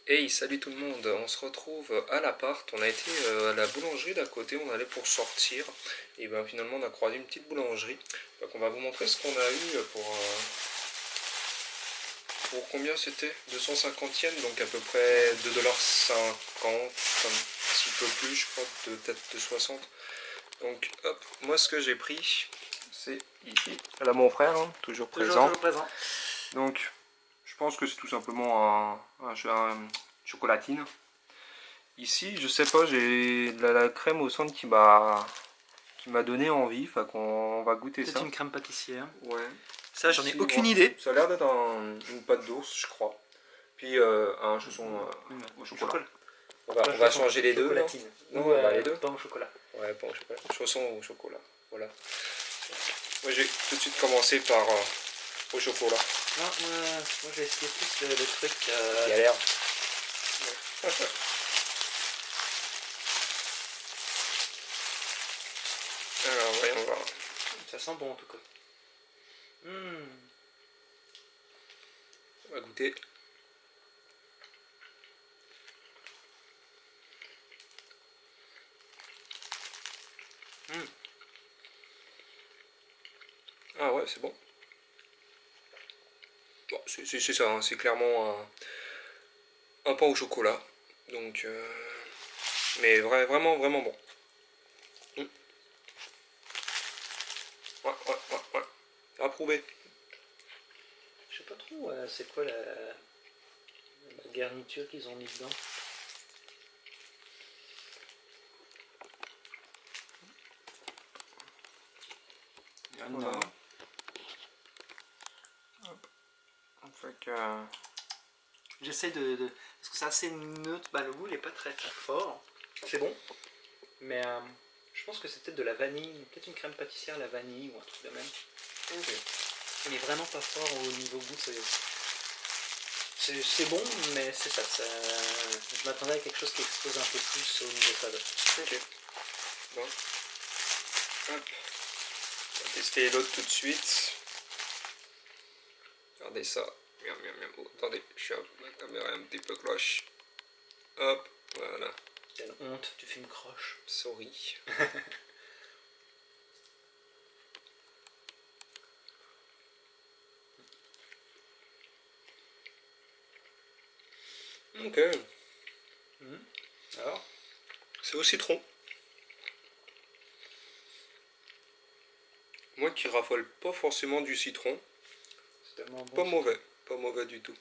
Hey, salut tout le monde, on se retrouve à l'appart, on a été à la boulangerie d'à côté, on allait pour sortir, et ben finalement on a croisé une petite boulangerie, donc on va vous montrer ce qu'on a eu pour combien c'était 250 yens, donc à peu près 2,50 $, un petit peu plus je crois, peut-être de 60. Donc hop, moi ce que j'ai pris, c'est ici, là mon frère, hein, toujours présent. Toujours présent. Donc je pense que c'est tout simplement un chocolatine. Ici, je sais pas, j'ai de la crème au centre qui m'a donné envie, enfin qu'on va goûter ça. C'est une crème pâtissière. Ouais. Ça, j'en ai Ici, aucune ouais, idée. ça a l'air d'être une pâte d'ours, je crois. Puis un chausson au chocolat. On va changer les deux, non? Chocolatine. Non, Ou les deux. pain au chocolat. Ouais, pas au chocolat. Chausson au chocolat. Voilà. Moi, j'ai tout de suite commencé par au chocolat. Non, moi j'ai essayé plus le truc. Galère. Alors, voyons voir. Ça sent bon en tout cas. On va goûter. Ah ouais, c'est bon. Bon, c'est ça, hein, c'est clairement un pain au chocolat. Donc, mais vraiment bon. Ouais. Approuvé. Je sais pas trop c'est quoi la garniture qu'ils ont mis dedans. Voilà. On fait que... J'essaie parce que c'est assez neutre. Bah, le goût il est pas très fort. C'est bon. Mais je pense que c'est peut-être de la vanille. Peut-être une crème pâtissière à la vanille ou un truc de même. Okay. Mais vraiment pas fort au niveau goût. C'est bon, mais c'est ça. Je m'attendais à quelque chose qui explose un peu plus au niveau saveur. Ok. Bon. Hop. On va tester l'autre tout de suite. Regardez ça. Miam. Oh, attendez, je suis ma caméra est un petit peu cloche. Hop, voilà. Quelle honte, tu fais une croche. Sorry. Ok. Alors, C'est au citron. Moi qui raffole pas forcément du citron. c'est tellement bon. Pas mauvais. Pas mauvais du tout.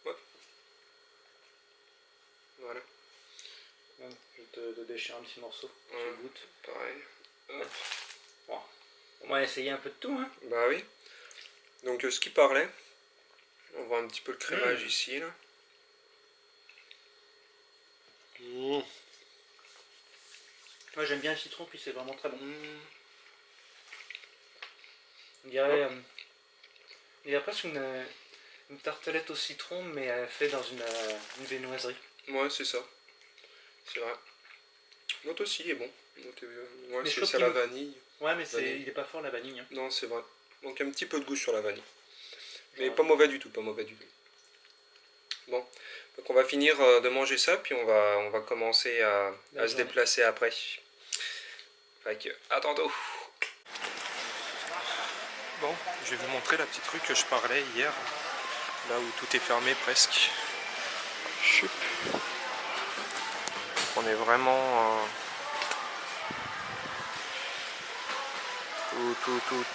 Ouais. Voilà. Ouais, je vais te déchirer un petit morceau. Ouais, Tu goûtes. pareil. Hop. Bon. On va essayer un peu de tout, hein. Bah oui. Donc ce qui parlait, on voit un petit peu le crémage ici là. Moi j'aime bien le citron, puis c'est vraiment très bon. On dirait presque une tartelette au citron, mais fait dans une viennoiserie. Ouais, c'est ça. C'est vrai. L'autre aussi est bon. Ouais, Mais c'est la vanille. Ouais, mais il est pas fort la vanille. Hein. Non, c'est vrai. Donc un petit peu de goût sur la vanille. Mais Ouais. pas mauvais du tout, pas mauvais du tout. Bon, donc on va finir de manger ça, puis on va commencer à se déplacer après. Fait que, à tantôt. Bon, je vais vous montrer la petite rue que je parlais hier, là où tout est fermé presque. Chup. On est vraiment...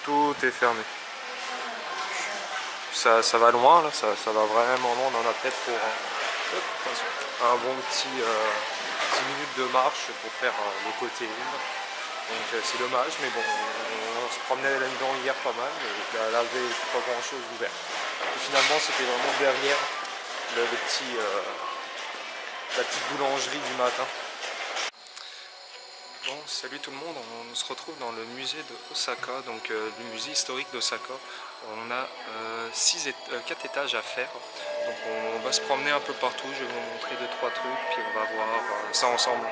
Tout est fermé. Ça va loin, là, ça va vraiment loin. On en a peut-être pour un bon petit 10 minutes de marche pour faire le côté 1. Donc c'est dommage, mais bon, on se promenait là-dedans hier pas mal, mais il n'y avait pas grand chose d'ouvert. Et finalement, c'était vraiment derrière la petite boulangerie du matin. Bon, salut tout le monde, on se retrouve dans le musée de Osaka, donc le musée historique d'Osaka. On a 4 étages à faire, donc on va se promener un peu partout, je vais vous montrer 2-3 trucs, puis on va voir ça ensemble.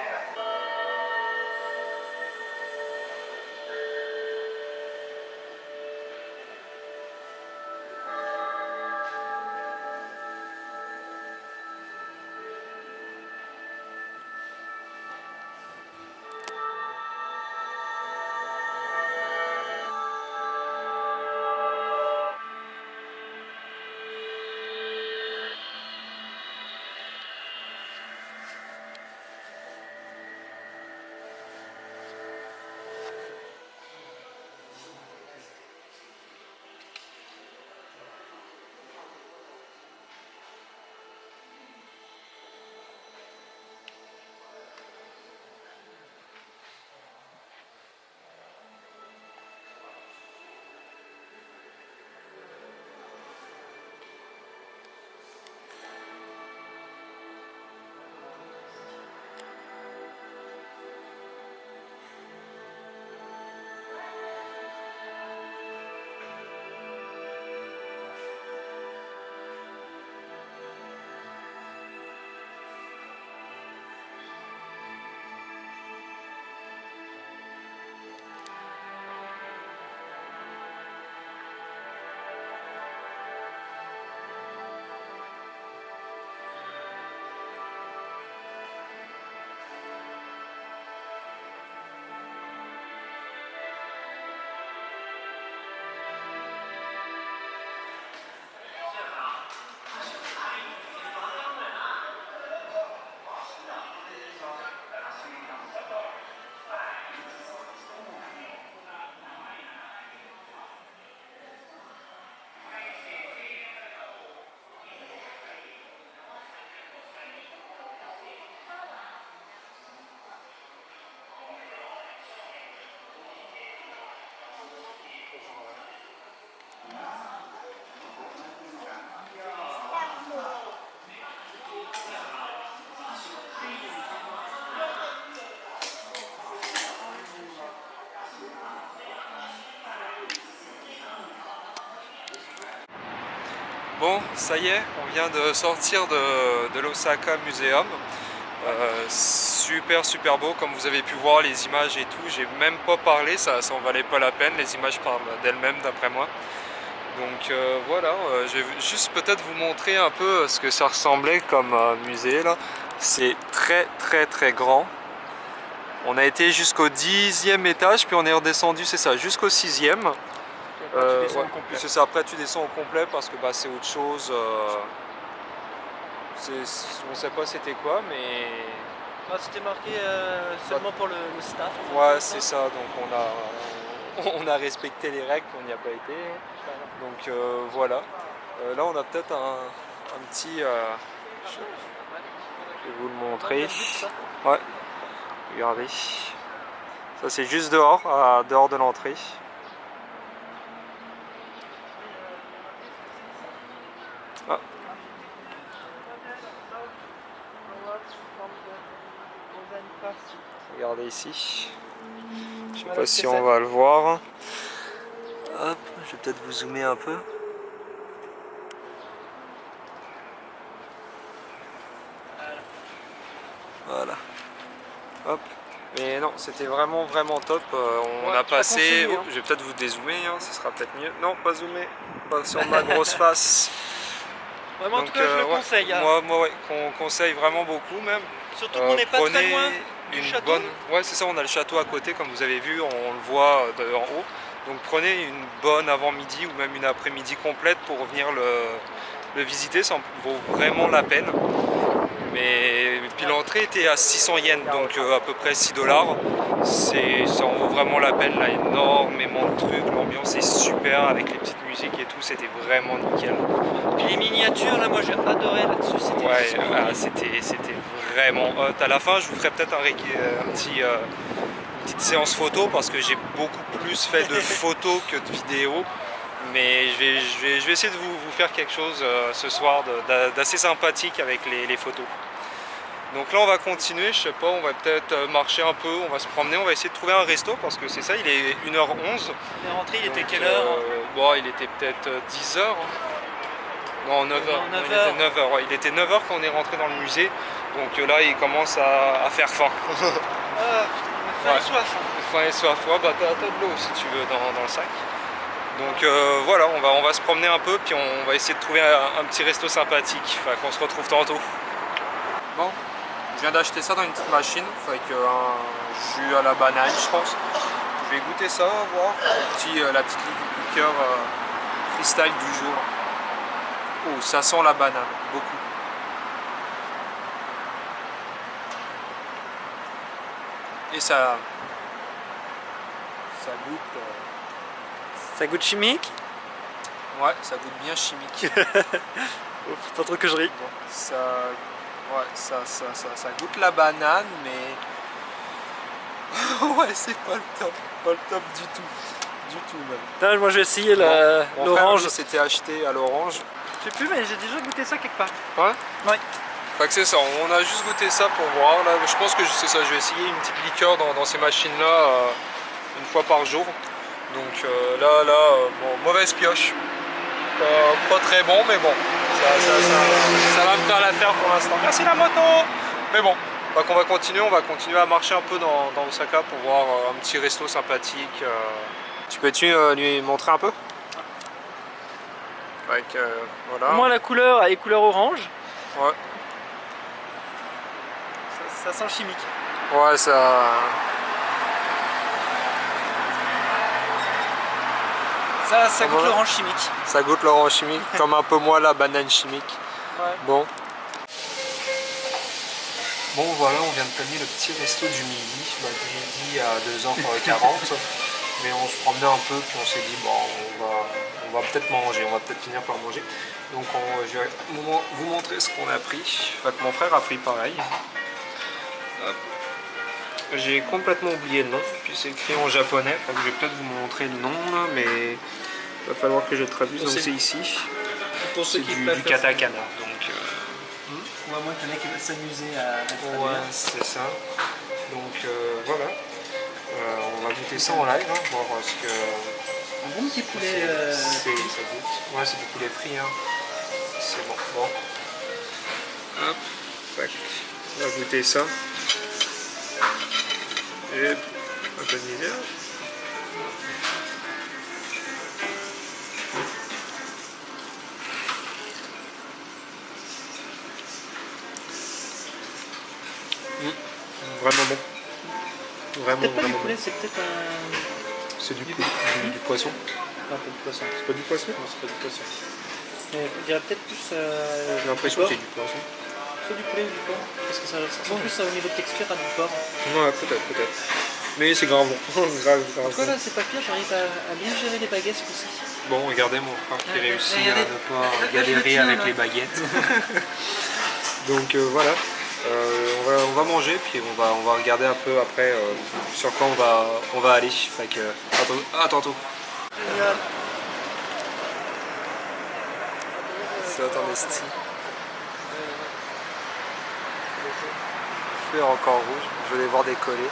Bon, ça y est, on vient de sortir de l'Osaka Museum. Super beau, comme vous avez pu voir les images et tout. J'ai même pas parlé, ça en valait pas la peine. Les images parlent d'elles-mêmes d'après moi. Donc voilà, je vais juste peut-être vous montrer un peu ce que ça ressemblait comme musée là. C'est très grand. On a été jusqu'au 10e étage, puis on est redescendu, c'est ça, jusqu'au 6e. Ouais, c'est ça, après tu descends au complet parce que bah, c'est autre chose. On sait pas c'était quoi, mais... Ah, c'était marqué seulement pour le staff. Ouais, c'est ça, donc on a respecté les règles, on n'y a pas été. Donc voilà. Là on a peut-être un petit... je vais vous le montrer. Ouais, regardez. Ça c'est juste dehors, dehors de l'entrée. Ah. Regardez ici. Je sais pas si on va le voir. Hop, je vais peut-être vous zoomer un peu. Voilà. Hop. Mais non, c'était vraiment top. On a passé. Oh, je vais peut-être vous dézoomer, hein, ce sera peut-être mieux. Non, pas zoomer. Pas sur ma grosse face. Vraiment, en tout cas, je le conseille. Moi ouais, qu'on conseille vraiment beaucoup même. Surtout qu'on n'est pas très loin du château. Ouais, c'est ça, on a le château à côté, comme vous avez vu, on le voit en haut. Donc prenez une bonne avant-midi ou même une après-midi complète pour venir le visiter, ça en vaut vraiment la peine. Mais puis l'entrée était à 600 yens, donc à peu près 6 $. Ça en vaut vraiment la peine, là, énormément de trucs, l'ambiance est super avec les petites musiques et tout, c'était vraiment nickel. Puis les miniatures, là, moi j'ai adoré là-dessus, c'était vraiment hot. À la fin, je vous ferai peut-être une petite séance photo parce que j'ai beaucoup plus fait de photos que de vidéos. Mais je vais essayer de vous faire quelque chose ce soir d'assez sympathique avec les photos. Donc là on va continuer, je sais pas, on va peut-être marcher un peu, on va se promener, on va essayer de trouver un resto parce que c'est ça, il est 1h11. On est rentré, il était quelle heure bon, il était peut-être 10h. Non, 9h. Il était 9h quand on est rentré dans le musée. Donc là il commence à faire faim. Faim et soif. Faim et soif, ouais, bah t'as de l'eau si tu veux dans le sac. Donc voilà, on va se promener un peu, puis on va essayer de trouver un petit resto sympathique, enfin qu'on se retrouve tantôt. Bon, je viens d'acheter ça dans une petite machine, avec un jus à la banane je pense. Je vais goûter ça, voir la petite liqueur freestyle du jour. Oh, ça sent la banane, beaucoup. Et ça goûte... Ça goûte chimique? Ouais, ça goûte bien chimique. Faut pas trop que je ris. Bon, ça goûte la banane, mais... ouais, c'est pas le top. Pas le top du tout. Du tout même. Non, moi je vais essayer l'orange. C'était acheté à l'orange. Je sais plus, mais j'ai déjà goûté ça quelque part. Ouais? Ouais. Fait que c'est ça, on a juste goûté ça pour voir. Là, je pense que c'est ça, je vais essayer une petite liqueur dans ces machines-là une fois par jour. Donc bon, mauvaise pioche. Pas très bon, mais bon, ça va me faire l'affaire pour l'instant. Merci la moto. Mais bon, donc on va continuer à marcher un peu dans Osaka pour voir un petit resto sympathique. Tu peux-tu lui montrer un peu? Voilà. Moi la couleur est couleur orange. Ouais. Ça sent chimique. Ouais, ça... Ça goûte l'orange chimique. Ça goûte l'orange chimique, comme un peu moins la banane chimique. Ouais. Bon. Bon voilà, on vient de terminer le petit resto du midi. J'ai dit à 2h40. Mais on se promenait un peu, puis on s'est dit, bon, on va peut-être manger, on va peut-être finir par manger. Donc je vais vous montrer ce qu'on a pris. Enfin, que mon frère a pris pareil. J'ai complètement oublié le nom, puis c'est écrit en japonais. Enfin, je vais peut-être vous montrer le nom, là, mais il va falloir que je traduise. Donc c'est ici. Pour ceux qui du katakana. Donc, ou à moins qu'il y en ait qui veulent s'amuser à... ouais, c'est ça. Donc voilà. On va goûter ça en live, hein, voir ce que... Un bon petit poulet. Ça goûte. Ouais, c'est du poulet frit. Hein. c'est bon. Bon. Hop, tac. On va goûter ça. Et un peu de misère. Vraiment bon. Vraiment, Peut-être pas du vraiment poulet, bon. c'est peut-être un... C'est du poisson. Un peu de poisson. C'est pas du poisson? Non, c'est pas du poisson. Mais je dirais peut-être plus... J'ai l'impression que c'est du poisson. Soit du poulet ou du porc. Parce que ça ressemble plus au niveau de texture à du porc. Ouais, peut-être. Mais c'est grave bon. grave. En tout cas là c'est pas pire, j'arrive à bien gérer les baguettes ce coup-ci. Bon, regardez mon frère qui réussit à regardez. ne pas Là, je galérer le tiens, avec là. les baguettes. Donc voilà, on va manger, puis on va regarder un peu après sur quoi on va aller. Fait que, à tantôt. C'est en esti. Le feu est encore rouge, je vais les voir décoller.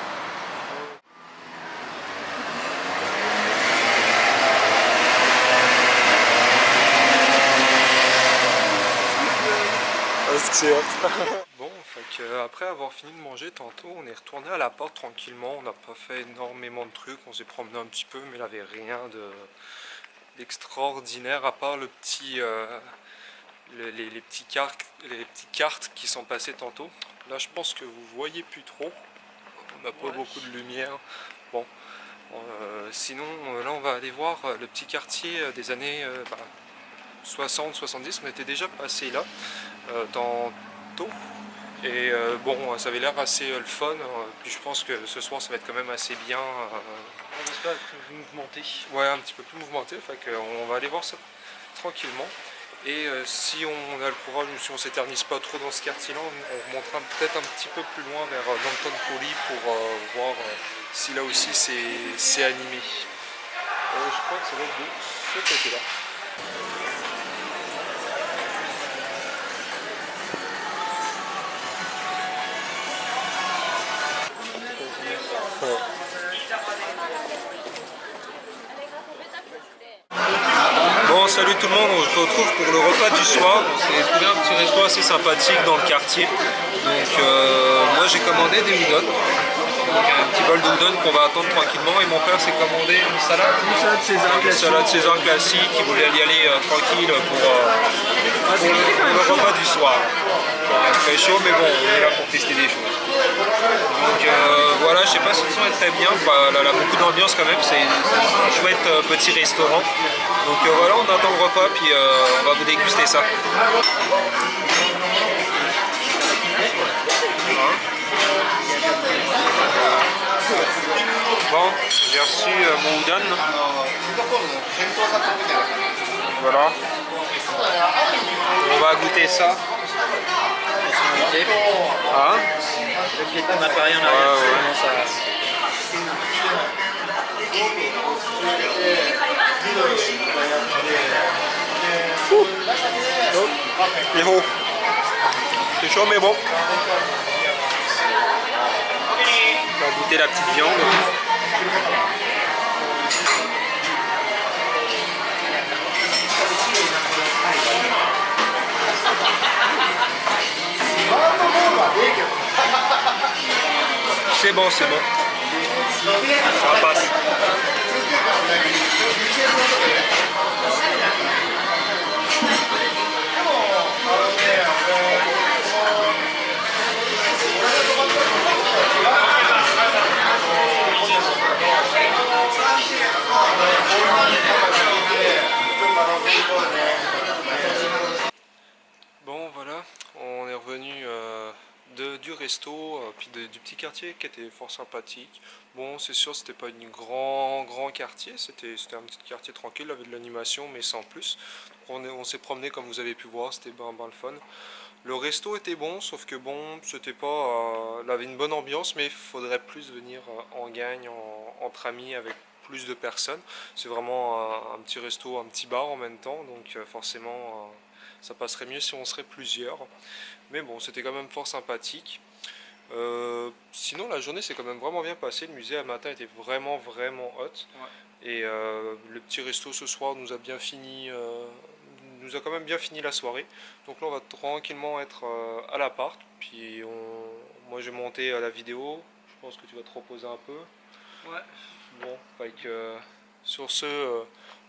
Bon, fait que, après avoir fini de manger tantôt, on est retourné à la porte tranquillement. On n'a pas fait énormément de trucs, on s'est promené un petit peu, mais il n'y avait rien d'extraordinaire à part le petit, les petites cartes qui sont passées tantôt. Là, je pense que vous voyez plus trop. On n'a pas beaucoup de lumière. Bon, sinon, là, on va aller voir le petit quartier des années 60-70. On était déjà passé là tantôt. Et bon, ça avait l'air assez le fun. Puis je pense que ce soir, ça va être quand même assez bien. On j'espère plus mouvementé. Ouais, un petit peu plus mouvementé. Fait qu'on va aller voir ça tranquillement. Et si on a le courage ou si on s'éternise pas trop dans ce quartier-là, on remontera peut-être un petit peu plus loin vers Downton Poly pour voir si là aussi c'est animé. Je crois que ça va être de ce côté-là. Bon, salut tout le monde, on se retrouve pour le repas du soir. On s'est trouvé un petit resto assez sympathique dans le quartier. Donc moi j'ai commandé des udon. Donc un petit bol de udon qu'on va attendre tranquillement. Et mon frère s'est commandé une salade. Une salade César classique. Il voulait y aller tranquille pour le repas du soir. Très chaud, mais bon, on est là pour tester des choses. Donc voilà, je sais pas si le son est très bien. Enfin, là, beaucoup d'ambiance quand même. C'est un chouette petit restaurant. Donc voilà, on attend le repas, puis on va vous déguster ça. Bon, j'ai reçu mon udon. Voilà. On va goûter ça. Ah. Le pied de matériel en arrière, Ouais. commence à... Il est bon. C'est chaud mais bon. On va goûter la petite viande. C'est bon, c'est bon. Ça passe. Bon voilà, on est revenu du resto, puis du petit quartier qui était fort sympathique. Bon, c'est sûr, c'était pas un grand quartier, c'était un petit quartier tranquille avec de l'animation, mais sans plus. On s'est promené comme vous avez pu voir, c'était ben le fun. Le resto était bon, sauf que bon, c'était pas, il avait une bonne ambiance, mais il faudrait plus venir en gagne, entre amis, avec plus de personnes. C'est vraiment un petit resto, un petit bar en même temps, donc forcément ça passerait mieux si on serait plusieurs. Mais bon, c'était quand même fort sympathique. Sinon, la journée s'est quand même vraiment bien passée. Le musée à matin était vraiment hot. Ouais. Et le petit resto ce soir nous a bien fini, nous a quand même bien fini la soirée. Donc là on va tranquillement être à l'appart. Puis moi j'ai monté la vidéo. Je pense que tu vas te reposer un peu. Ouais. Bon, fait que, sur ce,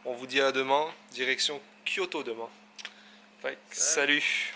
on vous dit à demain. Direction Kyoto demain. Fait que, salut.